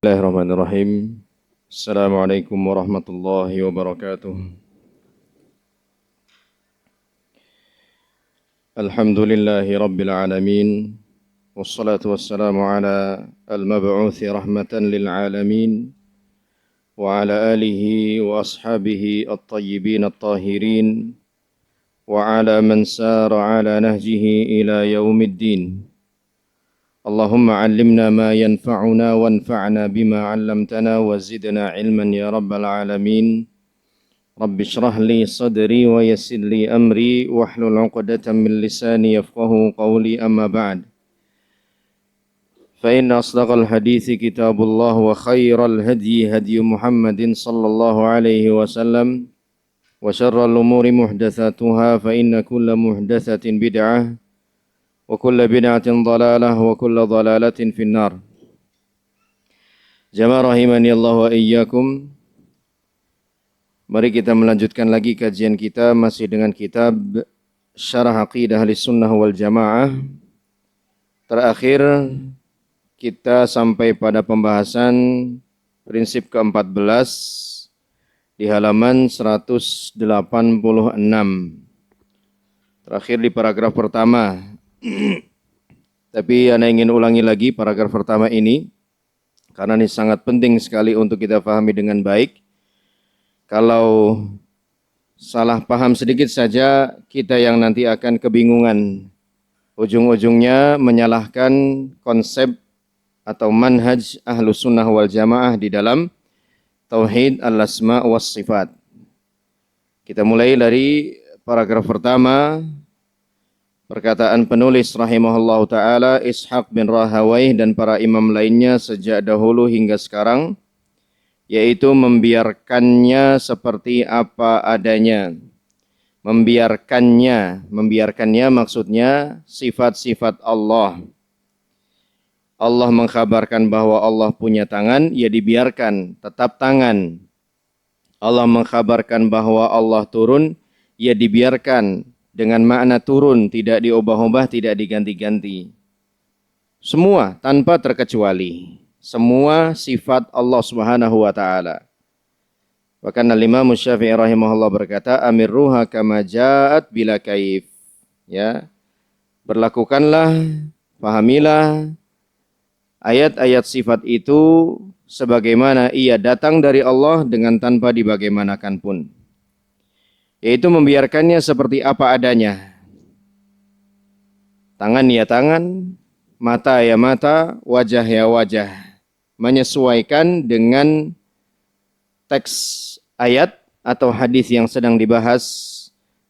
Bismillahirrahmanirrahim. Assalamualaikum warahmatullahi wabarakatuh. Alhamdulillahi rabbil alamin. Wassalatu wassalamu ala al-mab'uthi rahmatan lil alamin. Wa ala alihi wa ashabihi at-tayyibin at-tahirin. Wa ala man sara ala nahjihi ila yaumiddin. Allahumma allimna ma yanfa'una wanfa'na bima 'allamtana wa zidna 'ilman ya rabbal alamin. Rabbi shrah li sadri wa yassir li amri wahlul 'uqdatam min lisani yafqahu qawli amma ba'd. Fa inna asdaqal hadithi kitabullah wa khairal hadyi hadyu Muhammadin sallallahu alaihi wasallam wa syarral umuri muhdatsatuha fa inna kulla muhdatsatin bid'ah wa kullu bid'atin dhalalah wa kullu dhalalatin finnar. Jamaah rahimani Allah wa iyyakum. Mari kita melanjutkan lagi kajian kita masih dengan kitab Syarah Aqidah Ahlussunnah wal Jamaah. Terakhir kita sampai pada pembahasan prinsip ke-14 di halaman 186. Terakhir di paragraf pertama. Tapi Anda ingin ulangi lagi paragraf pertama ini karena ini sangat penting sekali untuk kita pahami dengan baik. Kalau salah paham sedikit saja kita yang nanti akan kebingungan. Ujung-ujungnya menyalahkan konsep atau manhaj Ahlussunnah wal Jamaah di dalam Tauhid al-Asma' was Sifat. Kita mulai dari paragraf pertama. Perkataan penulis rahimahullah ta'ala Ishaq bin Rahawayh dan para imam lainnya sejak dahulu hingga sekarang, yaitu membiarkannya seperti apa adanya. Membiarkannya maksudnya sifat-sifat Allah. Allah mengkhabarkan bahwa Allah punya tangan, ya dibiarkan, tetap tangan. Allah mengkhabarkan bahwa Allah turun, ya dibiarkan, dengan makna turun, tidak diubah-ubah, tidak diganti-ganti. Semua tanpa terkecuali. Semua sifat Allah Subhanahu wa taala. Bahkan Al-Imam Syafi'i rahimahullah berkata, "Amirruha kama ja'at bila kaif." Ya. Berlakukanlah, pahamilah ayat-ayat sifat itu sebagaimana ia datang dari Allah dengan tanpa dibagaimanakan pun. Yaitu membiarkannya seperti apa adanya. Tangan ya tangan, mata ya mata, wajah ya wajah. Menyesuaikan dengan teks ayat atau hadis yang sedang dibahas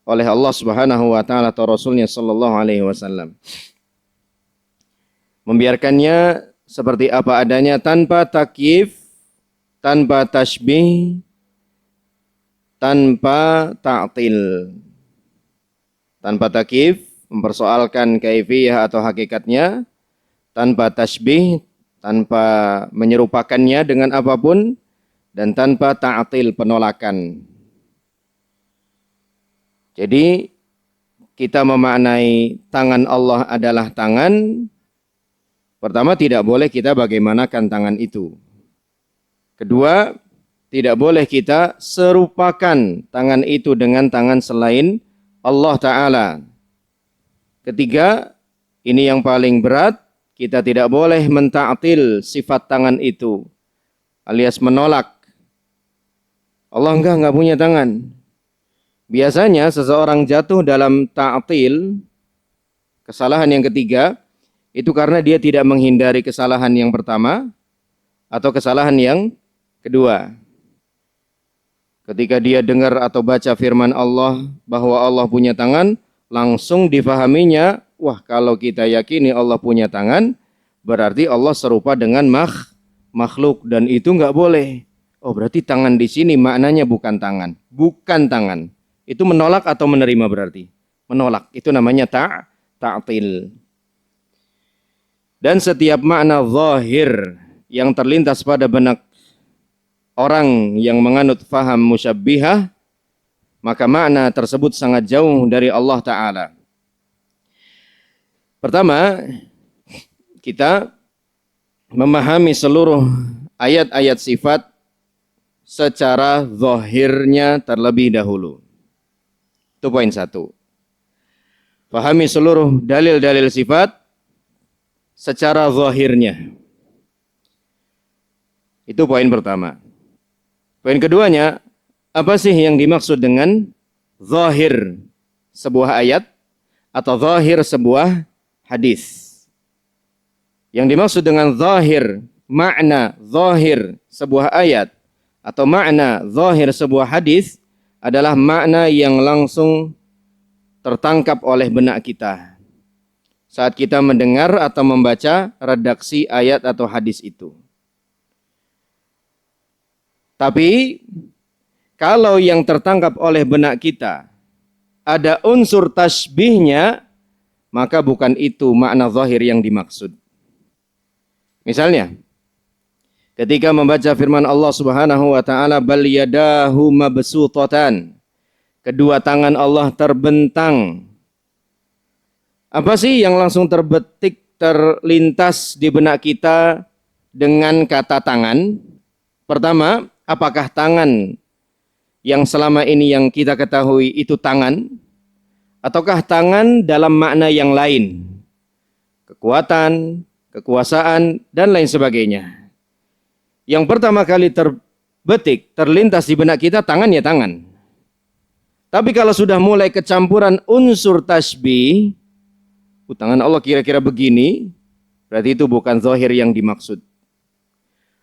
oleh Allah Subhanahu wa taala atau Rasulnya sallallahu alaihi wasallam. Membiarkannya seperti apa adanya tanpa takyif, tanpa tasybih, tanpa ta'til. Tanpa takyif, mempersoalkan kaifiyah atau hakikatnya, tanpa tasybih, tanpa menyerupakannya dengan apapun, dan tanpa ta'til, penolakan. Jadi kita memaknai tangan Allah adalah tangan. Pertama, tidak boleh kita bagaimanakan tangan itu. Kedua, tidak boleh kita serupakan tangan itu dengan tangan selain Allah Ta'ala. Ketiga, ini yang paling berat, kita tidak boleh menta'til sifat tangan itu, alias menolak. Allah enggak punya tangan. Biasanya seseorang jatuh dalam ta'til, kesalahan yang ketiga, itu karena dia tidak menghindari kesalahan yang pertama atau kesalahan yang kedua. Ketika dia dengar atau baca firman Allah bahwa Allah punya tangan, langsung difahaminya, wah kalau kita yakini Allah punya tangan, berarti Allah serupa dengan makhluk dan itu enggak boleh. Oh berarti tangan di sini maknanya bukan tangan. Bukan tangan. Itu menolak atau menerima berarti? Menolak. Itu namanya ta'til. Dan setiap makna zahir yang terlintas pada benak orang yang menganut faham musyabbihah, maka makna tersebut sangat jauh dari Allah Ta'ala. Pertama, kita memahami seluruh ayat-ayat sifat secara zahirnya terlebih dahulu. Itu poin satu. Pahami seluruh dalil-dalil sifat secara zahirnya. Itu poin pertama. Poin keduanya, apa sih yang dimaksud dengan zahir sebuah ayat atau zahir sebuah hadis? Yang dimaksud dengan zahir, makna zahir sebuah ayat atau makna zahir sebuah hadis adalah makna yang langsung tertangkap oleh benak kita saat kita mendengar atau membaca redaksi ayat atau hadis itu. Tapi kalau yang tertangkap oleh benak kita ada unsur tasbihnya, maka bukan itu makna zahir yang dimaksud. Misalnya, ketika membaca firman Allah Subhanahu wa taala, bal yadahu mabsutatan, kedua tangan Allah terbentang. Apa sih yang langsung terlintas di benak kita dengan kata tangan? Pertama, apakah tangan yang selama ini yang kita ketahui itu tangan? Ataukah tangan dalam makna yang lain? Kekuatan, kekuasaan, dan lain sebagainya. Yang pertama kali terlintas di benak kita, tangan ya tangan. Tapi kalau sudah mulai kecampuran unsur tasbih, tangan Allah kira-kira begini, berarti itu bukan zahir yang dimaksud.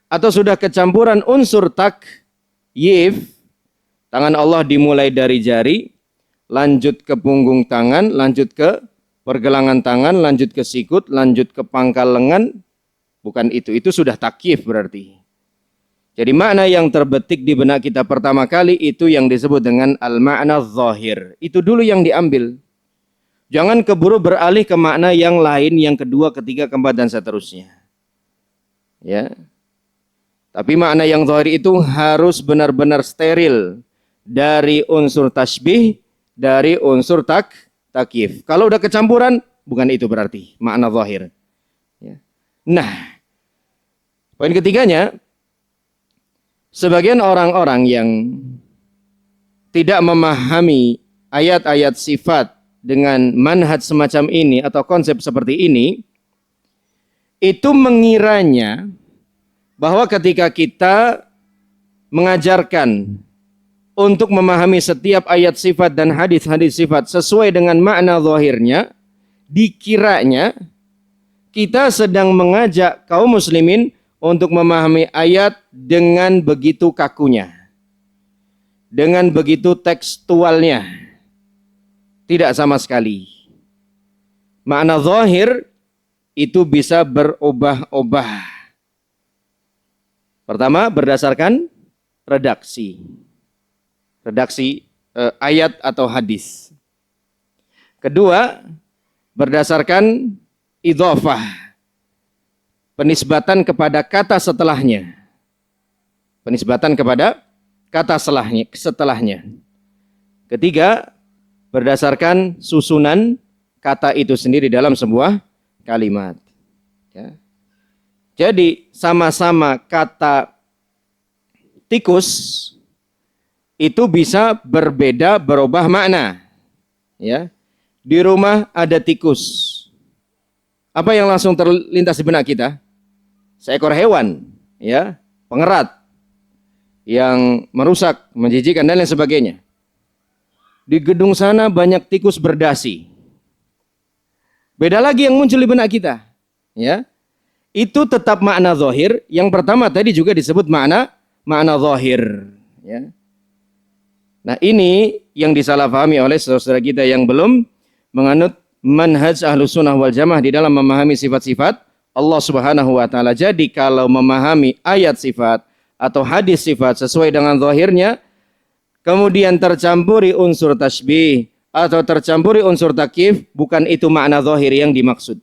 Atau sudah kecampuran unsur takyif, tangan Allah dimulai dari jari, lanjut ke punggung tangan, lanjut ke pergelangan tangan, lanjut ke sikut, lanjut ke pangkal lengan, bukan itu. Itu sudah takyif berarti. Jadi makna yang terbetik di benak kita pertama kali itu yang disebut dengan al-ma'na zahir. Itu dulu yang diambil. Jangan keburu beralih ke makna yang lain, yang kedua, ketiga, keempat, dan seterusnya. Ya. Tapi makna yang zahir itu harus benar-benar steril dari unsur tasbih, dari unsur takyif. Kalau udah kecampuran, bukan itu berarti makna zahir. Ya. Nah, poin ketiganya, sebagian orang-orang yang tidak memahami ayat-ayat sifat dengan manhaj semacam ini atau konsep seperti ini, itu mengiranya bahwa ketika kita mengajarkan untuk memahami setiap ayat sifat dan hadis-hadis sifat sesuai dengan makna zahirnya, dikiranya kita sedang mengajak kaum muslimin untuk memahami ayat dengan begitu kakunya, dengan begitu tekstualnya. Tidak sama sekali. Makna zahir itu bisa berubah-ubah. Pertama, berdasarkan redaksi ayat atau hadis. Kedua, berdasarkan idhofah, penisbatan kepada kata setelahnya. Penisbatan kepada kata setelahnya. Ketiga, berdasarkan susunan kata itu sendiri dalam sebuah kalimat. Ya. Jadi sama-sama kata tikus itu bisa berbeda, berubah makna. Ya. Di rumah ada tikus. Apa yang langsung terlintas di benak kita? Seekor hewan, ya, pengerat yang merusak, menjijikkan dan lain sebagainya. Di gedung sana banyak tikus berdasi. Beda lagi yang muncul di benak kita, ya. Itu tetap makna zahir. Yang pertama tadi juga disebut makna zahir, ya. Nah, ini yang disalahpahami oleh saudara-saudara kita yang belum menganut manhaj Ahlus Sunnah wal Jamaah di dalam memahami sifat-sifat Allah Subhanahu wa taala. Jadi kalau memahami ayat sifat atau hadis sifat sesuai dengan zahirnya, kemudian tercampuri unsur tasbih atau tercampuri unsur takyif, bukan itu makna zahir yang dimaksud.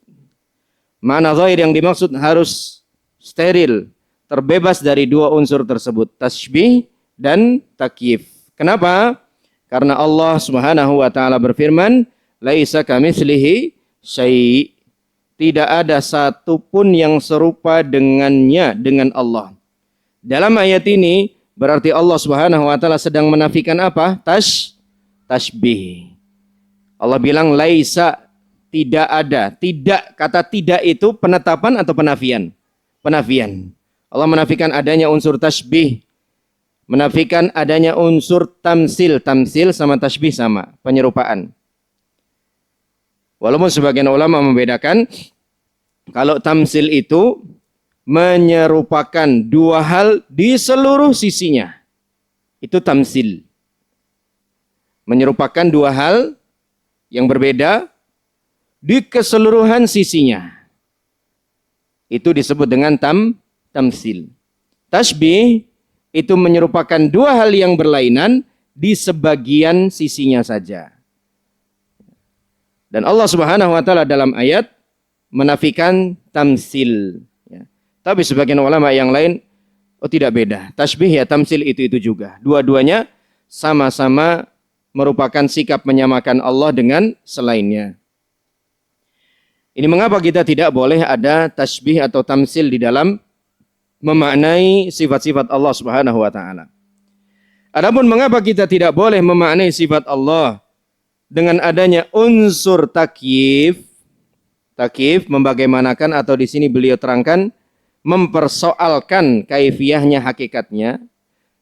Makna zahir yang dimaksud harus steril, terbebas dari dua unsur tersebut, tasbih dan takyif. Kenapa? Karena Allah Subhanahu wa taala berfirman, laisa kamitslihi syai'. Tidak ada satupun yang serupa dengannya, dengan Allah. Dalam ayat ini berarti Allah Subhanahu wa taala sedang menafikan apa? Tasbih. Allah bilang laisa, tidak ada. Tidak, kata tidak itu penetapan atau penafian? Penafian. Allah menafikan adanya unsur tasbih, menafikan adanya unsur tamsil. Tamsil sama tasbih sama, penyerupaan. Walaupun sebagian ulama membedakan, kalau tamsil itu menyerupakan dua hal di seluruh sisinya. Itu tamsil. Menyerupakan dua hal yang berbeda di keseluruhan sisinya. Itu disebut dengan tamsil. Tasbih itu menyerupakan dua hal yang berlainan di sebagian sisinya saja. Dan Allah Subhanahu wa taala dalam ayat menafikan tamsil. Ya. Tapi sebagian ulama yang lain, oh tidak beda. Tasbih ya tamsil itu juga. Dua-duanya sama-sama merupakan sikap menyamakan Allah dengan selainnya. Ini mengapa kita tidak boleh ada tasbih atau tamsil di dalam memaknai sifat-sifat Allah Subhanahu wa taala. Adapun mengapa kita tidak boleh memaknai sifat Allah dengan adanya unsur takyif. Takyif membagaimanakan, atau di sini beliau terangkan mempersoalkan kaifiyahnya, hakikatnya.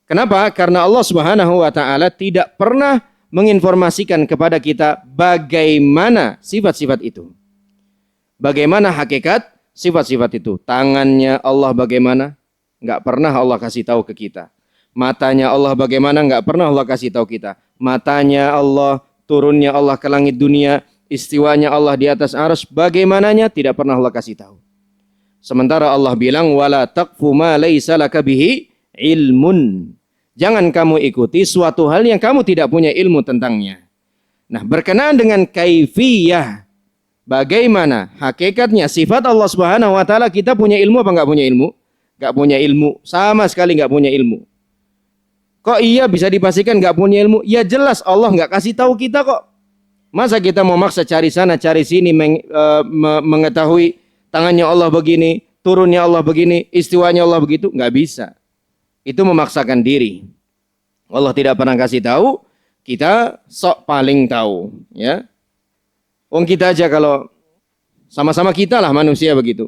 Kenapa? Karena Allah Subhanahu wa taala tidak pernah menginformasikan kepada kita bagaimana sifat-sifat itu. Bagaimana hakikat sifat-sifat itu. Tangannya Allah bagaimana? Enggak pernah Allah kasih tahu ke kita. Matanya Allah bagaimana? Enggak pernah Allah kasih tahu kita. Matanya Allah, turunnya Allah ke langit dunia, istiwanya Allah di atas arsy, bagaimananya tidak pernah Allah kasih tahu. Sementara Allah bilang wala taqfu ma laisa laka bihi ilmun. Jangan kamu ikuti suatu hal yang kamu tidak punya ilmu tentangnya. Nah, berkenaan dengan kaifiyah, bagaimana hakikatnya sifat Allah Subhanahu wa taala, kita punya ilmu apa enggak punya ilmu? Enggak punya ilmu, sama sekali enggak punya ilmu. Kok iya bisa dipastikan enggak punya ilmu? Ya jelas Allah enggak kasih tahu kita kok. Masa kita mau maksa cari sana cari sini mengetahui tangannya Allah begini, turunnya Allah begini, istiwanya Allah begitu? Enggak bisa. Itu memaksakan diri. Allah tidak pernah kasih tahu, kita sok paling tahu, ya. Wong kita aja kalau sama-sama kita lah manusia begitu.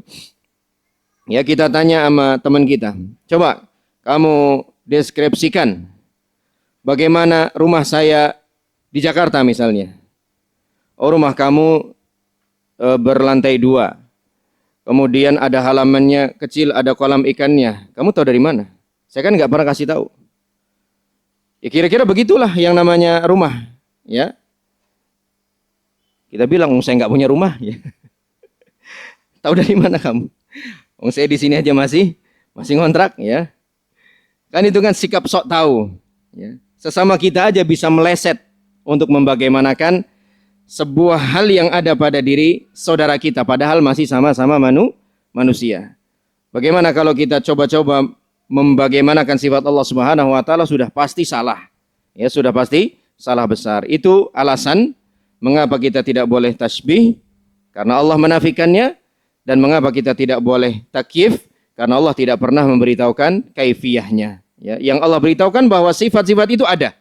Ya, kita tanya sama teman kita, coba kamu deskripsikan bagaimana rumah saya di Jakarta misalnya. Oh, rumah kamu berlantai 2. Kemudian ada halamannya kecil, ada kolam ikannya. Kamu tahu dari mana? Saya kan nggak pernah kasih tahu. Ya kira-kira begitulah yang namanya rumah, ya. Kita bilang, saya nggak punya rumah, ya. Tahu dari mana kamu? Saya di sini aja masih ngontrak, ya. Kan itu kan sikap sok tahu, ya. Sesama kita aja bisa meleset untuk membagaimanakan sebuah hal yang ada pada diri saudara kita, padahal masih sama-sama manusia. Bagaimana kalau kita coba-coba membagaimanakan sifat Allah Subhanahu wa taala, sudah pasti salah. Ya, sudah pasti salah besar. Itu alasan mengapa kita tidak boleh tasbih, karena Allah menafikannya, dan mengapa kita tidak boleh takyif, karena Allah tidak pernah memberitahukan kaifiyahnya. Ya, yang Allah beritahukan bahwa sifat-sifat itu ada.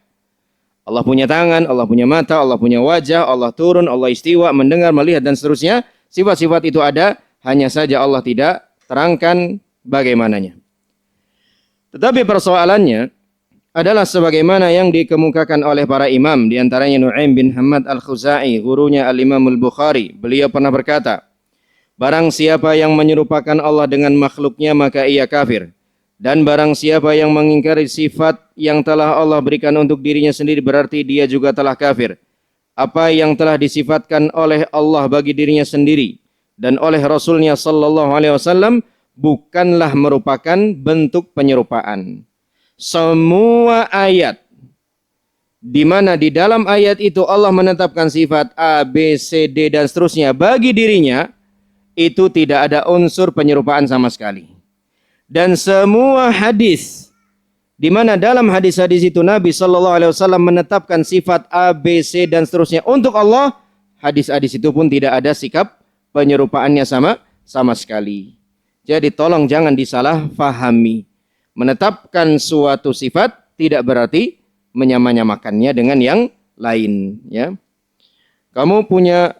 Allah punya tangan, Allah punya mata, Allah punya wajah, Allah turun, Allah istiwa, mendengar, melihat, dan seterusnya. Sifat-sifat itu ada, hanya saja Allah tidak terangkan bagaimananya. Tetapi persoalannya adalah sebagaimana yang dikemukakan oleh para imam, di antaranya Nu'aim bin Hamad Al-Khuzai, gurunya Al-Imam Al-Bukhari. Beliau pernah berkata, barang siapa yang menyerupakan Allah dengan makhluknya, maka ia kafir. Dan barang siapa yang mengingkari sifat yang telah Allah berikan untuk dirinya sendiri, berarti dia juga telah kafir. Apa yang telah disifatkan oleh Allah bagi dirinya sendiri dan oleh Rasulnya sallallahu alaihi wasallam bukanlah merupakan bentuk penyerupaan. Semua ayat di mana di dalam ayat itu Allah menetapkan sifat A, B, C, D dan seterusnya bagi dirinya, itu tidak ada unsur penyerupaan sama sekali. Dan semua hadis di mana dalam hadis-hadis itu Nabi sallallahu alaihi wasallam menetapkan sifat A, B, C dan seterusnya untuk Allah, hadis-hadis itu pun tidak ada sikap penyerupaannya sama sekali. Jadi tolong jangan disalah fahami. Menetapkan suatu sifat tidak berarti menyamakannya dengan yang lain, ya. Kamu punya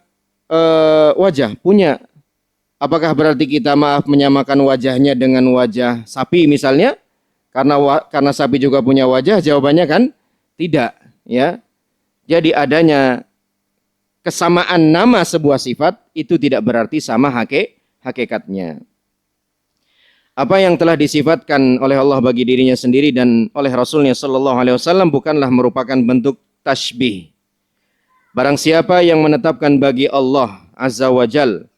wajah, punya. Apakah berarti kita menyamakan wajahnya dengan wajah sapi misalnya? Karena sapi juga punya wajah, jawabannya kan tidak, ya. Jadi adanya kesamaan nama sebuah sifat itu tidak berarti sama hakikatnya. Apa yang telah disifatkan oleh Allah bagi dirinya sendiri dan oleh Rasulnya Sallallahu Alaihi Wasallam bukanlah merupakan bentuk tashbih. Barang siapa yang menetapkan bagi Allah Azza wa Jal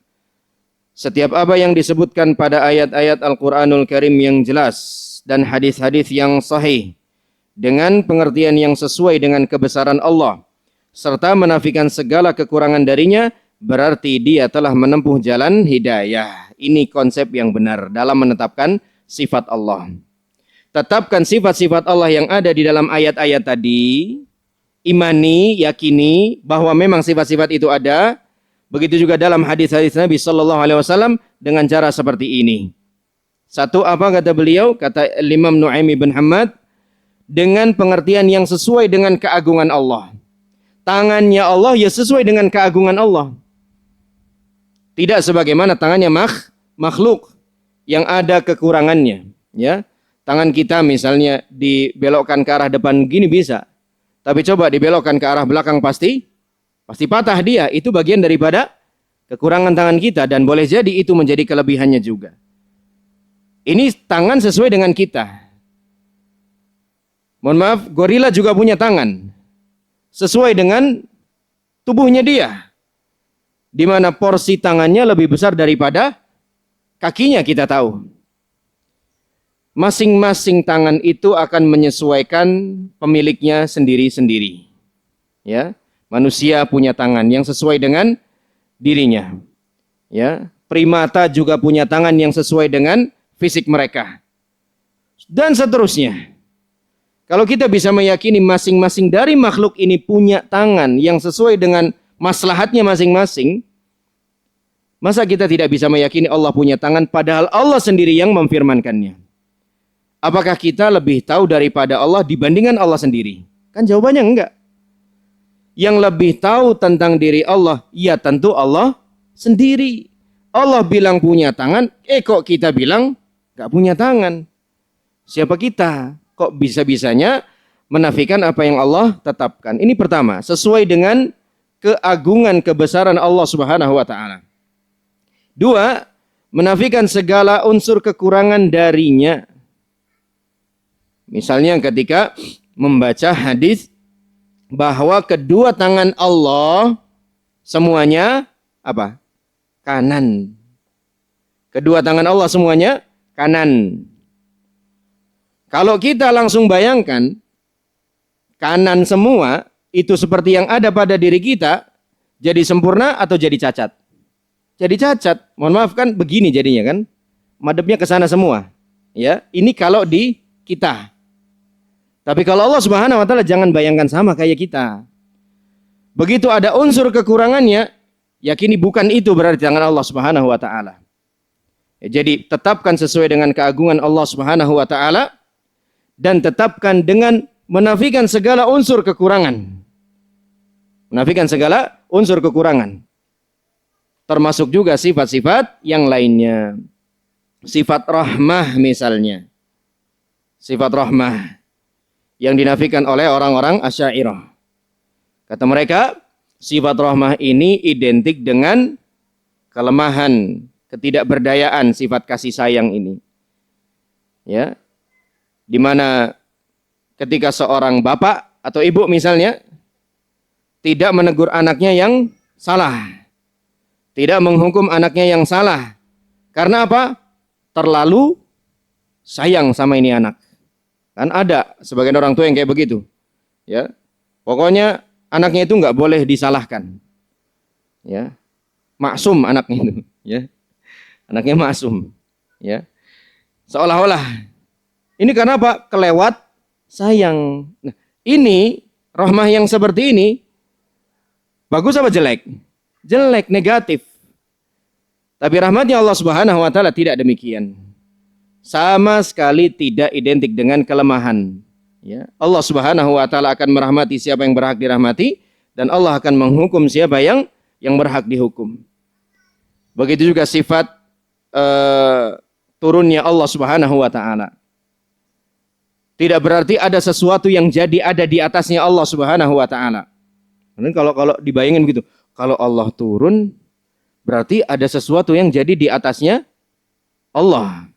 setiap apa yang disebutkan pada ayat-ayat Al-Quranul Karim yang jelas dan hadis-hadis yang sahih dengan pengertian yang sesuai dengan kebesaran Allah serta menafikan segala kekurangan darinya, berarti dia telah menempuh jalan hidayah. Ini konsep yang benar dalam menetapkan sifat Allah. Tetapkan sifat-sifat Allah yang ada di dalam ayat-ayat tadi. Imani, yakini bahwa memang sifat-sifat itu ada. Begitu juga dalam hadis-hadis Nabi Sallallahu Alaihi Wasallam dengan cara seperti ini. Satu, apa kata beliau? Kata Imam Nu'aim bin Hamad, dengan pengertian yang sesuai dengan keagungan Allah. Tangannya Allah ya sesuai dengan keagungan Allah. Tidak sebagaimana tangannya makhluk yang ada kekurangannya, ya. Tangan kita misalnya dibelokkan ke arah depan gini bisa. Tapi coba dibelokkan ke arah belakang pasti patah dia. Itu bagian daripada kekurangan tangan kita dan boleh jadi itu menjadi kelebihannya juga. Ini tangan sesuai dengan kita. Mohon maaf, gorila juga punya tangan sesuai dengan tubuhnya dia. Di mana porsi tangannya lebih besar daripada kakinya kita tahu. Masing-masing tangan itu akan menyesuaikan pemiliknya sendiri-sendiri. Ya, manusia punya tangan yang sesuai dengan dirinya. Ya, primata juga punya tangan yang sesuai dengan fisik mereka. Dan seterusnya. Kalau kita bisa meyakini masing-masing dari makhluk ini punya tangan yang sesuai dengan maslahatnya masing-masing, masa kita tidak bisa meyakini Allah punya tangan padahal Allah sendiri yang memfirmankannya? Apakah kita lebih tahu daripada Allah dibandingkan Allah sendiri? Kan jawabannya enggak. Yang lebih tahu tentang diri Allah, ya tentu Allah sendiri. Allah bilang punya tangan, kok kita bilang enggak punya tangan? Siapa kita? Kok bisa-bisanya menafikan apa yang Allah tetapkan? Ini pertama, sesuai dengan keagungan kebesaran Allah Subhanahu wa taala. Dua, menafikan segala unsur kekurangan darinya. Misalnya ketika membaca hadis bahwa kedua tangan Allah semuanya apa? Kanan. Kedua tangan Allah semuanya kanan. Kalau kita langsung bayangkan kanan semua itu seperti yang ada pada diri kita, jadi sempurna atau jadi cacat? Jadi cacat. Mohon maaf kan begini jadinya kan. Madepnya ke sana semua. Ya, ini kalau di kita. Tapi kalau Allah Subhanahu wa taala jangan bayangkan sama kayak kita. Begitu ada unsur kekurangannya, yakini bukan itu berarti tangan Allah Subhanahu wa taala. Jadi tetapkan sesuai dengan keagungan Allah Subhanahu wa taala dan tetapkan dengan menafikan segala unsur kekurangan. Menafikan segala unsur kekurangan. Termasuk juga sifat-sifat yang lainnya. Sifat rahmah misalnya. Sifat rahmah yang dinafikan oleh orang-orang Asy'ariyah. Kata mereka, sifat rahmah ini identik dengan kelemahan, ketidakberdayaan sifat kasih sayang ini. Ya. Di mana ketika seorang bapak atau ibu misalnya tidak menegur anaknya yang salah, tidak menghukum anaknya yang salah. Karena apa? Terlalu sayang sama ini anak. Kan ada sebagian orang tua yang kayak begitu. Ya. Pokoknya anaknya itu nggak boleh disalahkan. Ya. Maksum anaknya itu, ya. Anaknya maksum, ya. Seolah-olah ini karena apa? Kelewat sayang. Nah, ini rahmah yang seperti ini bagus apa jelek? Jelek, negatif. Tapi rahmatnya Allah Subhanahu wa taala tidak demikian. sama sekali tidak identik dengan kelemahan. Ya, Allah Subhanahu wa taala akan merahmati siapa yang berhak dirahmati dan Allah akan menghukum siapa yang berhak dihukum. Begitu juga sifat turunnya Allah Subhanahu wa taala. Tidak berarti ada sesuatu yang jadi ada di atasnya Allah Subhanahu wa taala. Kalau dibayangin begitu, kalau Allah turun berarti ada sesuatu yang jadi di atasnya Allah.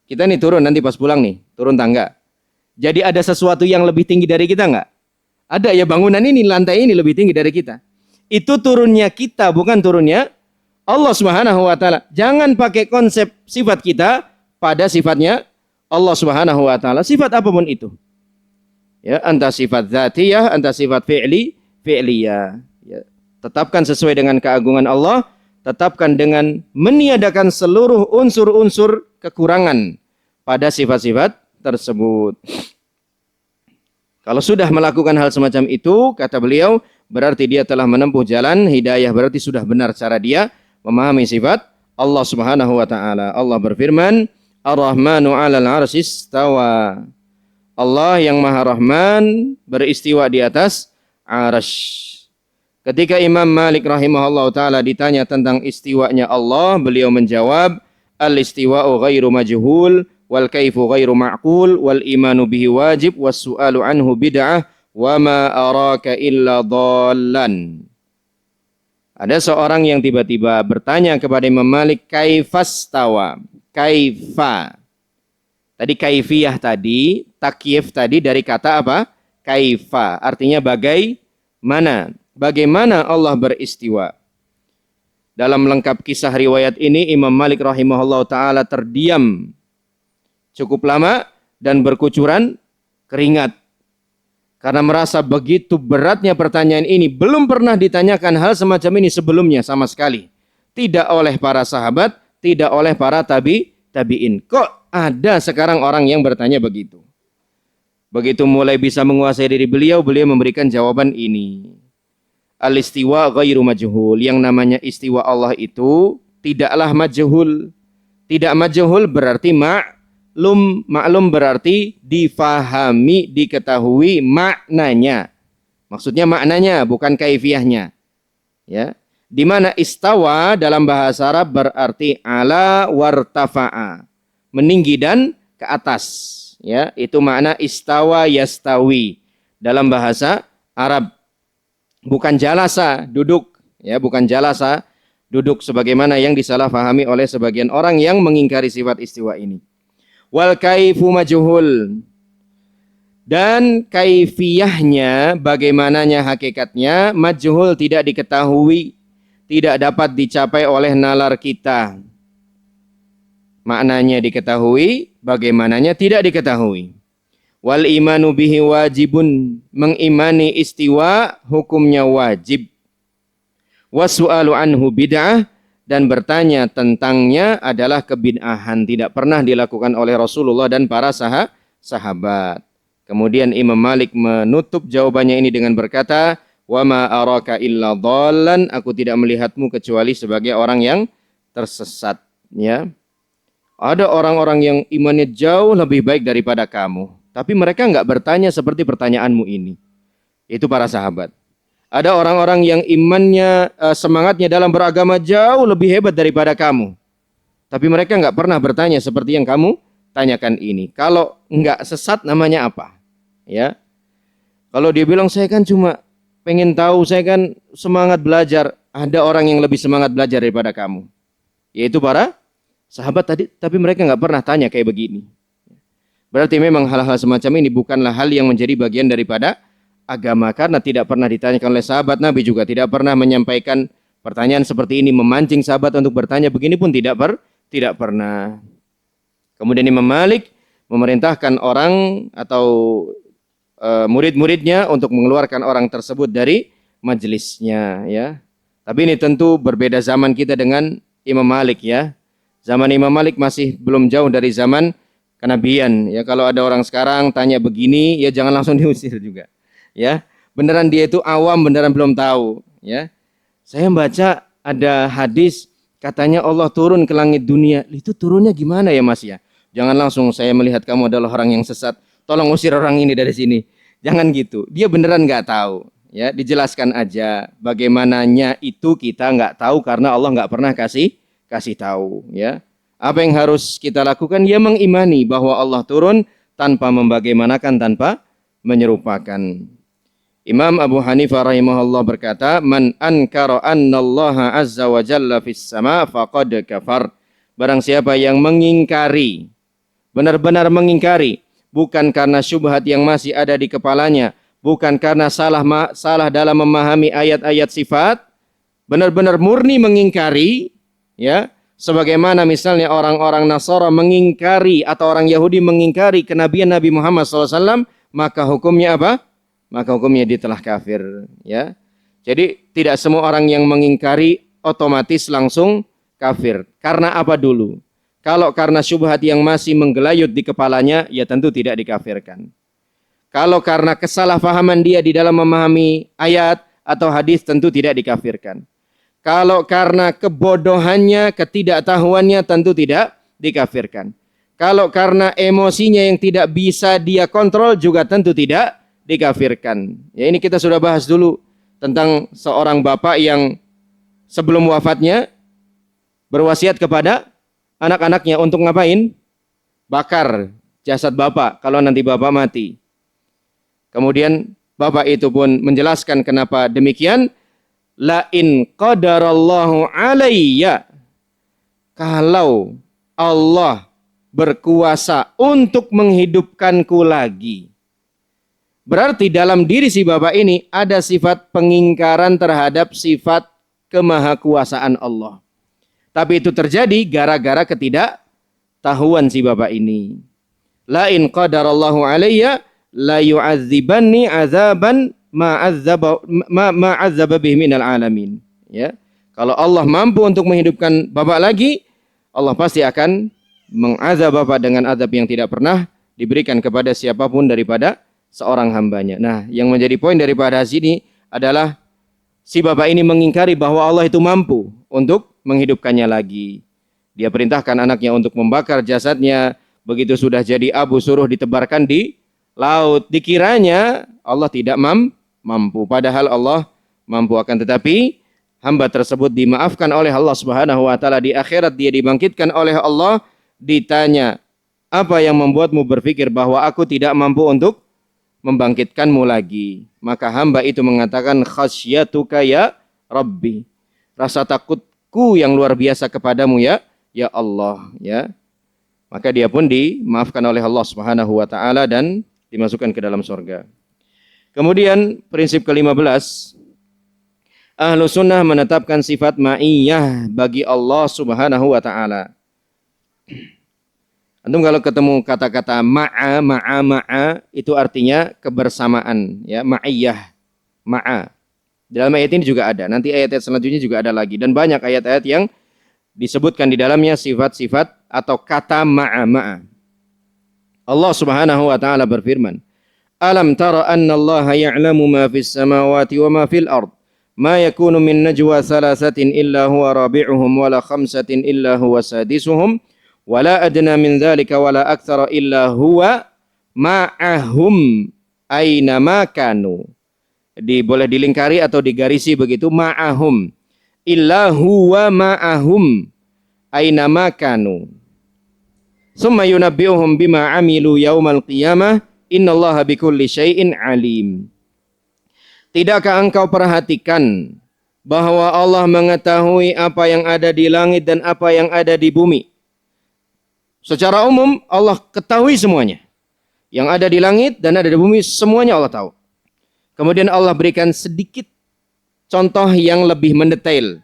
Kita nih turun nanti pas pulang nih, turun tangga. Jadi ada sesuatu yang lebih tinggi dari kita enggak? Ada ya, bangunan ini, lantai ini lebih tinggi dari kita. Itu turunnya kita, bukan turunnya Allah Subhanahu wa taala. Jangan pakai konsep sifat kita pada sifatnya Allah Subhanahu wa taala, sifat apapun itu. Ya, entah sifat dzatiyah, entah sifat fi'liyah. Ya, tetapkan sesuai dengan keagungan Allah, tetapkan dengan meniadakan seluruh unsur-unsur kekurangan pada sifat-sifat tersebut. Kalau sudah melakukan hal semacam itu, kata beliau, berarti dia telah menempuh jalan hidayah, berarti sudah benar cara dia memahami sifat Allah Subhanahu wa taala. Allah berfirman, Ar-Rahmanu 'alal 'arsy istawa. Allah yang Maha Rahman beristiwa di atas 'arsy. Ketika Imam Malik rahimahullah taala ditanya tentang istiwanya Allah, beliau menjawab, al-istiwa'u ghairu majhul wal kaifu ghairu ma'qul wal imanu bihi wajib was su'alu anhu bid'ah wa ma araka illa dhallan. Ada seorang yang tiba-tiba bertanya kepada Imam Malik, kaifastawa? Kaifa. Tadi kaifiyah tadi, takyif tadi dari kata apa? Kaifa. Artinya bagaimana? Bagaimana Allah beristiwa? Dalam lengkap kisah riwayat ini, Imam Malik rahimahullah ta'ala terdiam cukup lama dan berkucuran keringat. Karena merasa begitu beratnya pertanyaan ini. Belum pernah ditanyakan hal semacam ini sebelumnya sama sekali. Tidak oleh para sahabat, tidak oleh para tabi'in. Kok ada sekarang orang yang bertanya begitu? Begitu mulai bisa menguasai diri beliau, beliau memberikan jawaban ini. Al-istiwa ghairu majhul. Yang namanya istiwa Allah itu tidaklah majhul. Tidak majhul berarti maklum berarti difahami, diketahui maknanya. Maksudnya maknanya, bukan kaifiyahnya. Ya. Di mana istawa dalam bahasa Arab berarti ala wartafa'a. Meninggi dan ke atas. Ya, itu makna istawa yastawi dalam bahasa Arab. Bukan jalasa, duduk. Ya, bukan jalasa, duduk sebagaimana yang disalahfahami oleh sebagian orang yang mengingkari sifat istiwa ini. Wal kaifu majhul. Dan kaifiyahnya, bagaimananya hakikatnya, majhul, tidak diketahui, tidak dapat dicapai oleh nalar kita. Maknanya diketahui, bagaimananya tidak diketahui. Wal imanu bihi wajibun. Mengimani istiwa, hukumnya wajib. Wasu'alu anhu bid'ah. Dan bertanya tentangnya adalah kebid'ahan, tidak pernah dilakukan oleh Rasulullah dan para sahabat. Kemudian Imam Malik menutup jawabannya ini dengan berkata, wa ma araka illa dhallan, aku tidak melihatmu kecuali sebagai orang yang tersesat. Ya, ada orang-orang yang imannya jauh lebih baik daripada kamu, tapi mereka enggak bertanya seperti pertanyaanmu ini. Itu para sahabat. Ada orang-orang yang imannya, semangatnya dalam beragama jauh lebih hebat daripada kamu. Tapi mereka enggak pernah bertanya seperti yang kamu tanyakan ini. Kalau enggak sesat namanya apa? Ya. Kalau dia bilang saya kan cuma pengen tahu, saya kan semangat belajar. Ada orang yang lebih semangat belajar daripada kamu. Yaitu para sahabat tadi, tapi mereka enggak pernah tanya kayak begini. Berarti memang hal-hal semacam ini bukanlah hal yang menjadi bagian daripada agama, karena tidak pernah ditanyakan oleh sahabat. Nabi juga tidak pernah menyampaikan pertanyaan seperti ini, memancing sahabat untuk bertanya begini pun tidak pernah. Kemudian Imam Malik memerintahkan orang atau murid-muridnya untuk mengeluarkan orang tersebut dari majelisnya, ya. Tapi ini tentu berbeda zaman kita dengan Imam Malik, ya. Zaman Imam Malik masih belum jauh dari zaman kenabian, ya. Kalau ada orang sekarang tanya begini, ya jangan langsung diusir juga. Ya, beneran dia itu awam, beneran belum tahu. Ya, saya baca ada hadis katanya Allah turun ke langit dunia. Itu turunnya gimana ya Mas ya? Jangan langsung saya melihat kamu adalah orang yang sesat, tolong usir orang ini dari sini. Jangan gitu. Dia beneran nggak tahu. Ya, dijelaskan aja bagaimananya itu kita nggak tahu karena Allah nggak pernah kasih tahu. Ya, apa yang harus kita lakukan? Ya mengimani bahwa Allah turun tanpa membagaimanakan, tanpa menyerupakan. Imam Abu Hanifah rahimahullah berkata, "Man ankara annallaha azza wa jalla fis sama faqad kafar." Barang siapa yang mengingkari, benar-benar mengingkari, bukan karena syubhat yang masih ada di kepalanya, bukan karena salah dalam memahami ayat-ayat sifat, benar-benar murni mengingkari, ya, sebagaimana misalnya orang-orang Nasara mengingkari atau orang Yahudi mengingkari kenabian Nabi Muhammad SAW, maka hukumnya apa? Maka hukumnya dia telah kafir. Ya, jadi tidak semua orang yang mengingkari otomatis langsung kafir. Karena apa dulu? Kalau karena syubhat yang masih menggelayut di kepalanya, ya tentu tidak dikafirkan. Kalau karena kesalahpahaman dia di dalam memahami ayat atau hadis, tentu tidak dikafirkan. Kalau karena kebodohannya, ketidaktahuannya, tentu tidak dikafirkan. Kalau karena emosinya yang tidak bisa dia kontrol, juga tentu tidak dikafirkan. Ya, ini kita sudah bahas dulu tentang seorang bapak yang sebelum wafatnya berwasiat kepada anak-anaknya untuk ngapain? Bakar jasad bapak kalau nanti bapak mati. Kemudian bapak itu pun menjelaskan kenapa demikian. La in qadarallahu alayya, kalau Allah berkuasa untuk menghidupkanku lagi. Berarti dalam diri si bapak ini ada sifat pengingkaran terhadap sifat kemahakuasaan Allah. Tapi itu terjadi gara-gara ketidaktahuan si bapak ini. La in qadarallahu alayya la yu'adzibanni azaban ma'azzaba bihi minal alamin. Ya. Kalau Allah mampu untuk menghidupkan bapak lagi, Allah pasti akan mengazab bapak dengan azab yang tidak pernah diberikan kepada siapapun daripada seorang hambanya. Nah, yang menjadi poin daripada sini adalah si bapak ini mengingkari bahwa Allah itu mampu untuk menghidupkannya lagi. Dia perintahkan anaknya untuk membakar jasadnya. Begitu sudah jadi abu, suruh ditebarkan di laut. Dikiranya Allah tidak mampu. Padahal Allah mampu, akan tetapi hamba tersebut dimaafkan oleh Allah Subhanahu wa taala. Di akhirat dia dibangkitkan oleh Allah, ditanya, apa yang membuatmu berpikir bahwa aku tidak mampu untuk membangkitkanmu lagi? Maka hamba itu mengatakan, khasyatuka ya Rabbi. Rasa takutku yang luar biasa kepadamu ya Allah, ya. Maka dia pun dimaafkan oleh Allah Subhanahu wa taala dan dimasukkan ke dalam surga. Kemudian prinsip ke-15, Ahlu Sunnah menetapkan sifat ma'iyah bagi Allah Subhanahu wa taala. Antum kalau ketemu kata-kata ma'a itu artinya kebersamaan, ya, ma'iyah, ma'a. Dalam ayat ini juga ada. Nanti ayat-ayat selanjutnya juga ada lagi, dan banyak ayat-ayat yang disebutkan di dalamnya sifat-sifat atau kata ma'a. Allah Subhanahu wa taala berfirman, Alam tara anna Allah ya'lamu ma fis samawati wa ma fil ard. Ma yakunu min najwa thalathatin illa huwa rabi'uhum wa la khamsatin illa huwa sadisuhum wa la adna min dhalika wa la aktsara illa huwa ma'ahum aina ma kanu. Boleh dilingkari atau digarisi begitu, ma'ahum. Illa huwa ma'ahum aina ma kanu. Summa yunabbi'uhum bima 'amilu yaumal qiyamah. Innallaha bikulli syai'in alim. Tidakkah engkau perhatikan bahwa Allah mengetahui apa yang ada di langit dan apa yang ada di bumi? Secara umum Allah ketahui semuanya. Yang ada di langit dan ada di bumi semuanya Allah tahu. Kemudian Allah berikan sedikit contoh yang lebih mendetail.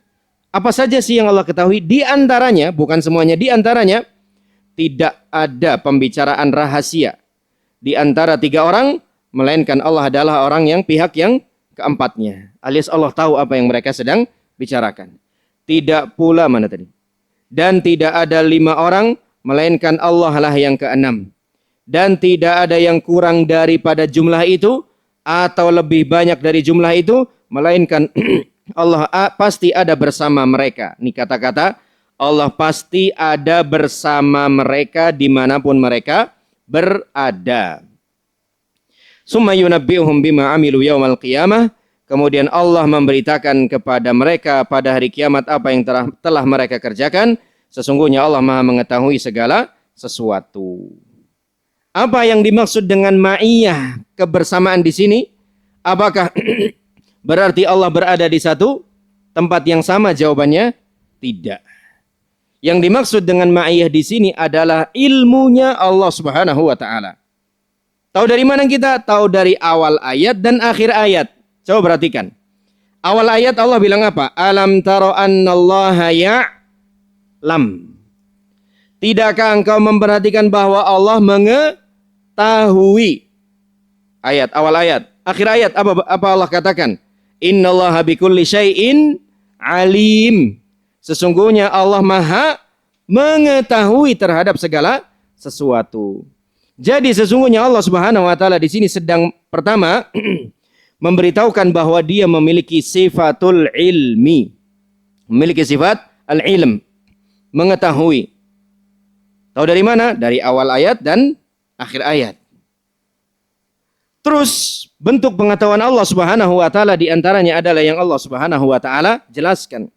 Apa saja sih yang Allah ketahui? Di antaranya, bukan semuanya, di antaranya tidak ada pembicaraan rahasia di antara tiga orang, melainkan Allah adalah orang yang pihak yang keempatnya. Alias Allah tahu apa yang mereka sedang bicarakan. Tidak pula, mana tadi? Dan tidak ada 5 orang, melainkan Allah lah yang keenam. Dan tidak ada yang kurang daripada jumlah itu, atau lebih banyak dari jumlah itu, melainkan Allah pasti ada bersama mereka. Ini kata-kata Allah pasti ada bersama mereka dimanapun mereka berada. Summa yunabbi'uhum bima amilu yaumal qiyamah. Kemudian Allah memberitakan kepada mereka pada hari kiamat apa yang telah mereka kerjakan. Sesungguhnya Allah Maha mengetahui segala sesuatu. Apa yang dimaksud dengan ma'iyah, kebersamaan di sini? Apakah berarti Allah berada di satu tempat yang sama? Jawabannya tidak. Yang dimaksud dengan ma'iyah di sini adalah ilmunya Allah Subhanahu wa taala. Tahu dari mana kita? Tahu dari awal ayat dan akhir ayat. Coba perhatikan. Awal ayat Allah bilang apa? Alam taro annallaha ya'lam. Tidakkah engkau memperhatikan bahwa Allah mengetahui? Ayat, awal ayat. Akhir ayat, apa Allah katakan? Innallaha bikulli syai'in alim. Sesungguhnya Allah Maha mengetahui terhadap segala sesuatu. Jadi sesungguhnya Allah Subhanahu wa taala di sini sedang pertama memberitahukan bahwa dia memiliki sifatul ilmi. Memiliki sifat al-ilm, mengetahui. Tahu dari mana? Dari awal ayat dan akhir ayat. Terus bentuk pengetahuan Allah Subhanahu wa taala di antaranya adalah yang Allah Subhanahu wa taala jelaskan.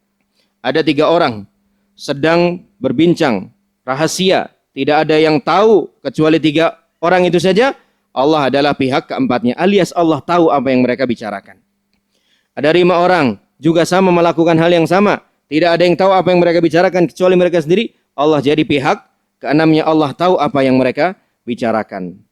Ada 3 orang sedang berbincang rahasia, tidak ada yang tahu kecuali 3 orang itu saja. Allah adalah pihak keempatnya, alias Allah tahu apa yang mereka bicarakan. Ada 5 orang juga sama melakukan hal yang sama, tidak ada yang tahu apa yang mereka bicarakan kecuali mereka sendiri. Allah jadi pihak keenamnya, Allah tahu apa yang mereka bicarakan.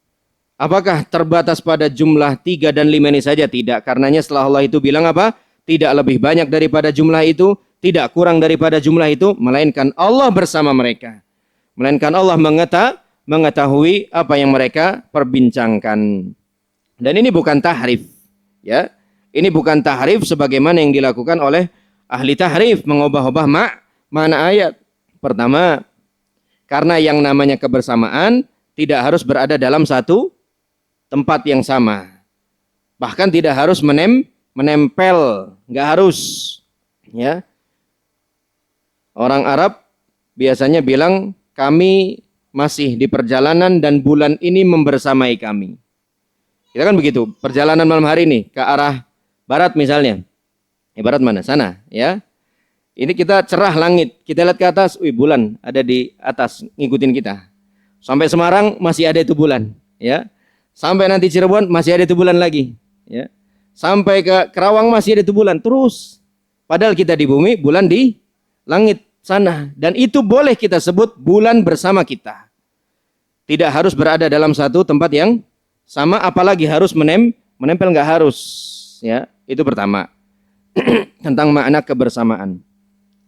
Apakah terbatas pada jumlah 3 dan 5 ini saja? Tidak, karenanya setelah Allah itu bilang apa? Tidak lebih banyak daripada jumlah itu, tidak kurang daripada jumlah itu, melainkan Allah bersama mereka. Melainkan Allah mengetahui apa yang mereka perbincangkan. Dan ini bukan tahrif, ya. Ini bukan tahrif sebagaimana yang dilakukan oleh ahli tahrif, mengubah-ubah makna ayat. Pertama, karena yang namanya kebersamaan tidak harus berada dalam satu tempat yang sama. Bahkan tidak harus menempel, nggak harus, ya. Orang Arab biasanya bilang kami masih di perjalanan dan bulan ini membersamai kami. Kita kan begitu, perjalanan malam hari ini ke arah barat misalnya. Barat mana? Sana, ya. Ini kita cerah langit, kita lihat ke atas, bulan ada di atas ngikutin kita. Sampai Semarang masih ada itu bulan, ya. Sampai nanti Cirebon masih ada itu bulan lagi, ya. Sampai ke Kerawang masih ada itu bulan, terus. Padahal kita di bumi, bulan di langit sana, dan itu boleh kita sebut bulan bersama kita. Tidak harus berada dalam satu tempat yang sama, apalagi harus menempel, nggak harus, ya. Itu pertama. Tentang makna kebersamaan.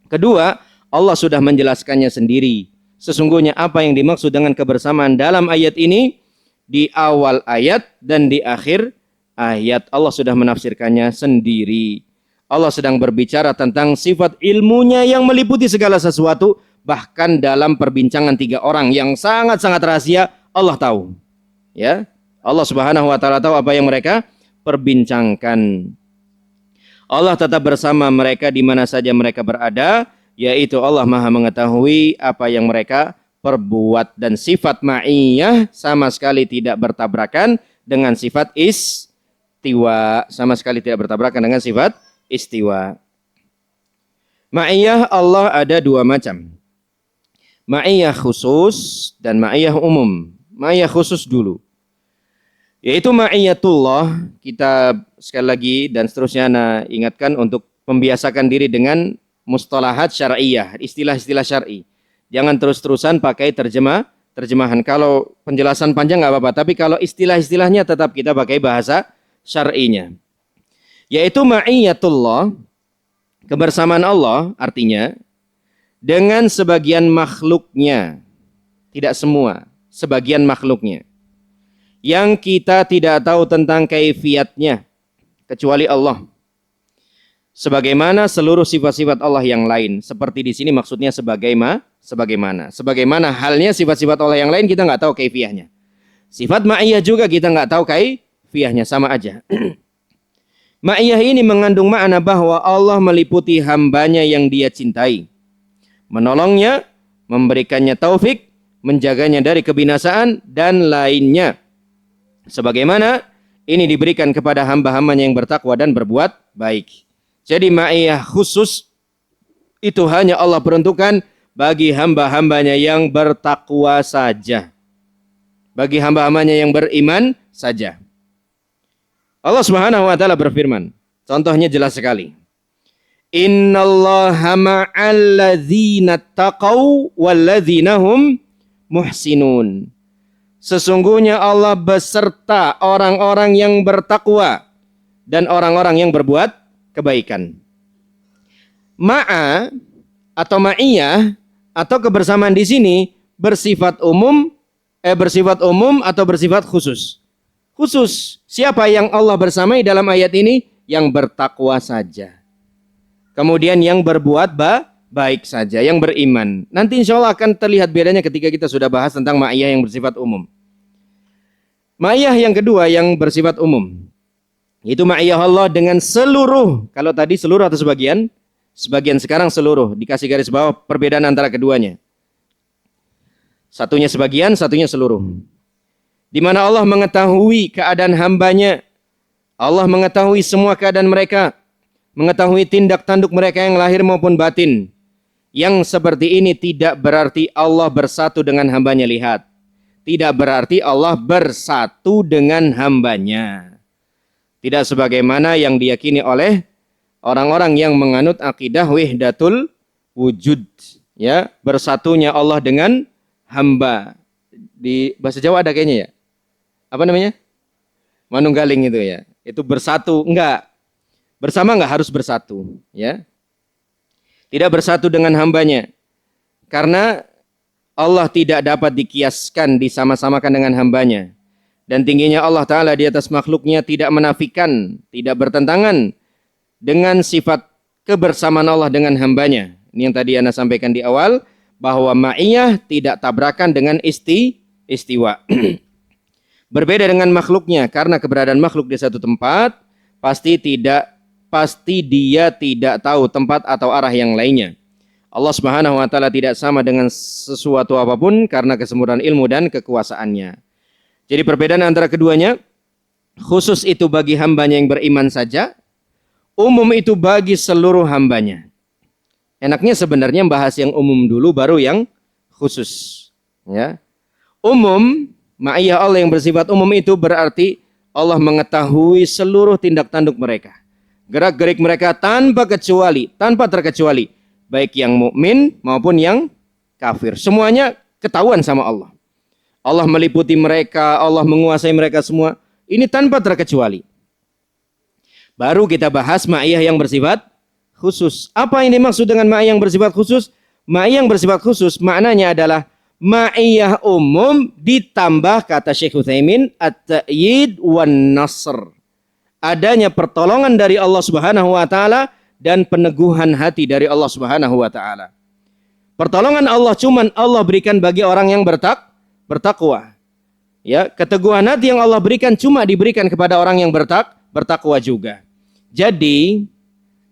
Kedua, Allah sudah menjelaskannya sendiri. Sesungguhnya apa yang dimaksud dengan kebersamaan dalam ayat ini, di awal ayat dan di akhir ayat Allah sudah menafsirkannya sendiri. Allah sedang berbicara tentang sifat ilmunya yang meliputi segala sesuatu, bahkan dalam perbincangan 3 orang yang sangat-sangat rahasia, Allah tahu. Ya, Allah Subhanahu wa taala tahu apa yang mereka perbincangkan. Allah tetap bersama mereka di mana saja mereka berada, yaitu Allah Maha mengetahui apa yang mereka perbuat, dan sifat ma'iyah sama sekali tidak bertabrakan dengan sifat istiwa, sama sekali tidak bertabrakan dengan sifat istiwa. Ma'iyah Allah ada 2 macam. Ma'iyah khusus dan ma'iyah umum. Ma'iyah khusus dulu, yaitu ma'iyatullah. Kita sekali lagi dan seterusnya ingatkan untuk membiasakan diri dengan mustalahat syar'iyah, istilah-istilah syar'i. Jangan terus-terusan pakai terjemahan. Kalau penjelasan panjang nggak apa-apa, tapi kalau istilah-istilahnya tetap kita pakai bahasa syar'inya. Yaitu ma'iyatullah, kebersamaan Allah, artinya dengan sebagian makhluknya, tidak semua, sebagian makhluknya, yang kita tidak tahu tentang kaifiatnya kecuali Allah. Sebagaimana seluruh sifat-sifat Allah yang lain. Seperti di sini maksudnya sebagaimana halnya sifat-sifat Allah yang lain, kita nggak tahu kaifiyahnya. Sifat ma'iyah juga kita nggak tahu kaifiyahnya, sama aja. Ma'iyah ini mengandung makna bahwa Allah meliputi hambanya yang Dia cintai. menolongnya, memberikannya taufik, menjaganya dari kebinasaan, dan lainnya. Sebagaimana ini diberikan kepada hamba-hambanya yang bertakwa dan berbuat baik. Jadi ma'iyah khusus itu hanya Allah peruntukkan bagi hamba-hambanya yang bertakwa saja. Bagi hamba-hambanya yang beriman saja. Allah Subhanahu wa taala berfirman, contohnya jelas sekali. Innallaha ma'al ladzina taqaw wal ladzina hum muhsinun. Sesungguhnya Allah beserta orang-orang yang bertakwa dan orang-orang yang berbuat kebaikan. Ma'a atau ma'iyah atau kebersamaan di sini bersifat umum atau bersifat khusus. Khusus, siapa yang Allah bersamai dalam ayat ini? Yang bertakwa saja. Kemudian yang berbuat baik saja, yang beriman. Nanti insya Allah akan terlihat bedanya ketika kita sudah bahas tentang ma'iyah yang bersifat umum. Ma'iyah yang kedua yang bersifat umum. Itu ma'iyah Allah dengan seluruh. Kalau tadi seluruh atau sebagian? Sebagian, sekarang seluruh. Dikasih garis bawah perbedaan antara keduanya. Satunya sebagian, satunya seluruh. Di mana Allah mengetahui keadaan hambanya. Allah mengetahui semua keadaan mereka. Mengetahui tindak tanduk mereka yang lahir maupun batin. Yang seperti ini tidak berarti Allah bersatu dengan hambanya. Lihat. Tidak berarti Allah bersatu dengan hambanya. Tidak sebagaimana yang diyakini oleh orang-orang yang menganut akidah wahdatul wujud. Ya, bersatunya Allah dengan hamba. Di bahasa Jawa ada kayaknya ya. Apa namanya? Manunggaling itu ya. Itu bersatu. Enggak. Bersama enggak harus bersatu. Ya. Tidak bersatu dengan hambanya. Karena Allah tidak dapat dikiaskan, disama-samakan dengan hambanya. Dan tingginya Allah Ta'ala di atas makhluknya tidak menafikan, tidak bertentangan dengan sifat kebersamaan Allah dengan hambanya. Ini yang tadi Anda sampaikan di awal, bahwa ma'iyah tidak tabrakan dengan istiwa. Berbeda dengan makhluknya, karena keberadaan makhluk di satu tempat, pasti dia tidak tahu tempat atau arah yang lainnya. Allah Subhanahu wa taala tidak sama dengan sesuatu apapun karena kesempurnaan ilmu dan kekuasaannya. Jadi perbedaan antara keduanya, khusus itu bagi hambanya yang beriman saja, umum itu bagi seluruh hambanya. Enaknya sebenarnya bahas yang umum dulu baru yang khusus. Ya. Umum, ma'iyah Allah yang bersifat umum itu berarti Allah mengetahui seluruh tindak tanduk mereka. Gerak-gerik mereka tanpa terkecuali. Baik yang mukmin maupun yang kafir. Semuanya ketahuan sama Allah. Allah meliputi mereka, Allah menguasai mereka semua. Ini tanpa terkecuali. Baru kita bahas ma'iyah yang bersifat khusus. Apa yang dimaksud dengan ma'iyah yang bersifat khusus? Ma'iyah yang bersifat khusus maknanya adalah ma'iyah umum ditambah kata Syekh Utsaimin at-ta'yid wan nasr. Adanya pertolongan dari Allah Subhanahu wa taala dan peneguhan hati dari Allah Subhanahu wa taala. Pertolongan Allah cuman Allah berikan bagi orang yang bertakwa. Ya, keteguhan hati yang Allah berikan cuma diberikan kepada orang yang bertakwa juga. Jadi,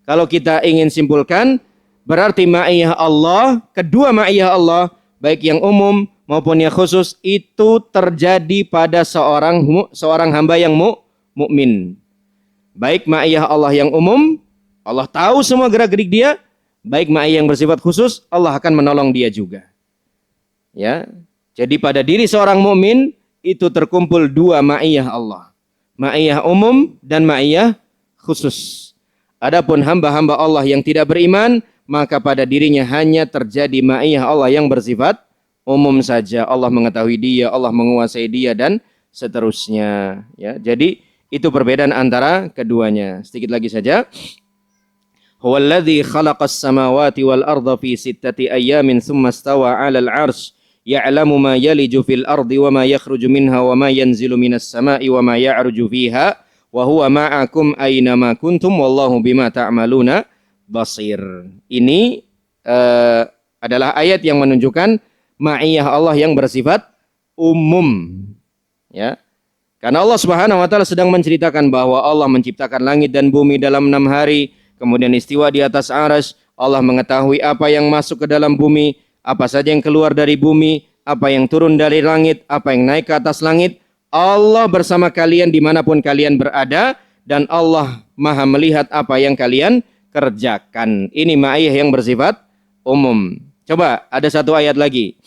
kalau kita ingin simpulkan, berarti ma'iyah Allah, kedua ma'iyah Allah, baik yang umum maupun yang khusus, itu terjadi pada seorang hamba yang mukmin. Baik ma'iyah Allah yang umum, Allah tahu semua gerak-gerik dia, baik ma'iyah yang bersifat khusus, Allah akan menolong dia juga. Ya, jadi pada diri seorang mukmin itu terkumpul dua ma'iyah Allah. Ma'iyah umum dan ma'iyah khusus. Adapun hamba-hamba Allah yang tidak beriman, maka pada dirinya hanya terjadi ma'iyah Allah yang bersifat umum saja. Allah mengetahui dia, Allah menguasai dia dan seterusnya. Ya, jadi itu perbedaan antara keduanya. Sedikit lagi saja. Huwallazi khalaqas samawati wal arda fi sittati ayyamin tsumma stawa 'alal 'arsy ya'lamu ma yaliju fil ardi wa ma yakhruju minha wa ma yanzilu minas sama'i wa ma ya'ruju fiha wa huwa ma'akum aina ma kuntum wallahu bima ta'maluna basir. Ini adalah ayat yang menunjukkan ma'iyah Allah yang bersifat umum. Ya. Karena Allah Subhanahu wa taala sedang menceritakan bahwa Allah menciptakan langit dan bumi dalam 6 hari, kemudian istiwa di atas arsy, Allah mengetahui apa yang masuk ke dalam bumi, apa saja yang keluar dari bumi, apa yang turun dari langit, apa yang naik ke atas langit. Allah bersama kalian dimanapun kalian berada, dan Allah maha melihat apa yang kalian kerjakan. Ini ma'iyah yang bersifat umum. Coba ada satu ayat lagi.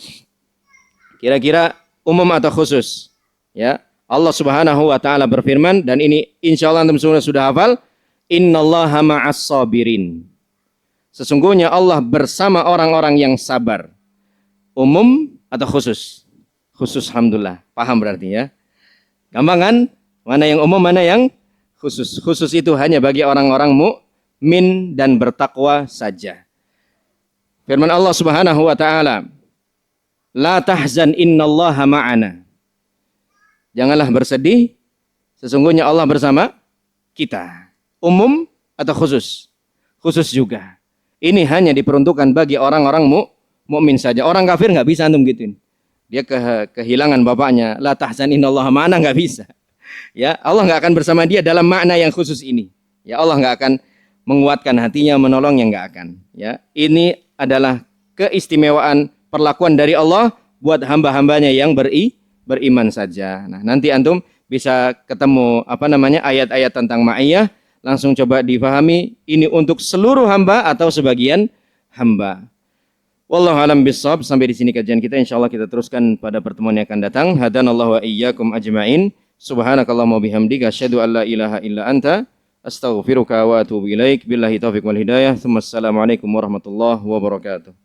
Kira-kira umum atau khusus? Ya, Allah Subhanahu wa taala berfirman, dan ini insyaallah antum semua sudah hafal, innallaha ma'as sabirin. Sesungguhnya Allah bersama orang-orang yang sabar. Umum atau khusus? Khusus, alhamdulillah. Paham berarti ya. Gampang kan? Mana yang umum, mana yang khusus. Khusus itu hanya bagi orang-orang mukmin dan bertakwa saja. Firman Allah Subhanahu wa taala, la tahzan innallaha ma'ana. Janganlah bersedih, sesungguhnya Allah bersama kita. Umum atau khusus? Khusus juga. Ini hanya diperuntukkan bagi orang-orang mukmin saja. Orang kafir nggak bisa antum gituin. Dia kehilangan bapaknya, la tahzan innallaha ma'ana, nggak bisa. Ya, Allah nggak akan bersama dia dalam makna yang khusus ini. Ya, Allah nggak akan menguatkan hatinya, menolongnya, nggak akan. Ya, ini adalah keistimewaan perlakuan dari Allah buat hamba-hambanya yang beriman saja. Nah, nanti antum bisa ketemu ayat-ayat tentang ma'iyah, langsung coba difahami ini untuk seluruh hamba atau sebagian hamba. Wallahu alam bissawab. Sampai di sini kajian kita, insyaallah kita teruskan pada pertemuan yang akan datang. Hadanallahu wa iyyakum ajmain. Subhanakallahumma bihamdika asyhadu an la ilaha illa anta astaghfiruka wa atubu ilaik. Billahi taufiq wal hidayah. Assalamualaikum warahmatullahi wabarakatuh.